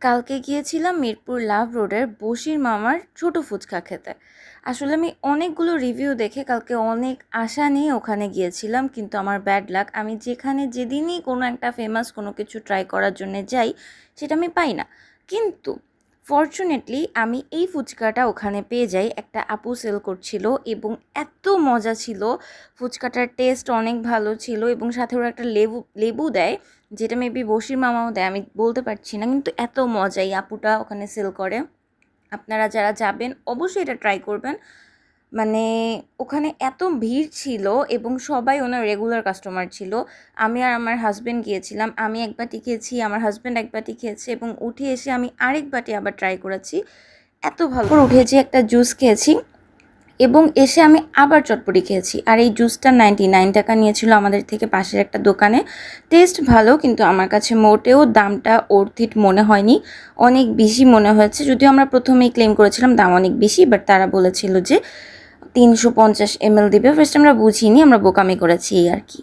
কালকে গিয়েছিলাম মিরপুর লাভ রোডের বশির মামার ছোট ফুচকা খেতে। আসলে আমি অনেকগুলো রিভিউ দেখে কালকে অনেক আশা নিয়ে ওখানে গিয়েছিলাম, কিন্তু আমার ব্যাড লাক। আমি যেখানে যেদিনই কোনো একটা ফেমাস কোনো কিছু ট্রাই করার জন্য যাই, সেটা আমি পাই না। কিন্তু ফরচুনেটলি আমি এই ফুচকাটা ওখানে পেয়ে যাই। একটা আপু সেল করছিল এবং এত মজা ছিল। ফুচকাটার টেস্ট অনেক ভালো ছিল এবং সাথে ওরা একটা লেবু লেবু দেয়, যেটা মেবি বশির মামাও দেয়, আমি বলতে পারছি না। কিন্তু এত মজা এই আপুটা ওখানে সেল করে। আপনারা যারা যাবেন অবশ্যই এটা ট্রাই করবেন। মানে ওখানে এত ভিড় ছিল এবং সবাই ওনার রেগুলার কাস্টমার ছিল। আমি আর আমার হাজব্যান্ড গিয়েছিলাম। আমি এক বাটি খেয়েছি, আমার হাজব্যান্ড এক বাটি খেয়েছে এবং উঠে এসে আমি আরেক বাটি আবার ট্রাই করেছি। এত ভালো করে উঠেছি, একটা জুস খেয়েছি এবং এসে আমি আবার চটপটি খেয়েছি। আর এই জুসটা 99 টাকা নিয়েছিল আমাদের থেকে পাশের একটা দোকানে। টেস্ট ভালো, কিন্তু আমার কাছে মোটেও দামটা অর্থিত মনে হয়নি, অনেক বেশি মনে হয়েছে। যদিও আমরা প্রথমেই ক্লেম করেছিলাম দাম অনেক বেশি, বাট তারা বলেছিল যে 350 ml দিবে। ফার্স্ট আমরা বুঝিনি, আমরা বোকামি করেছি এই আর কি।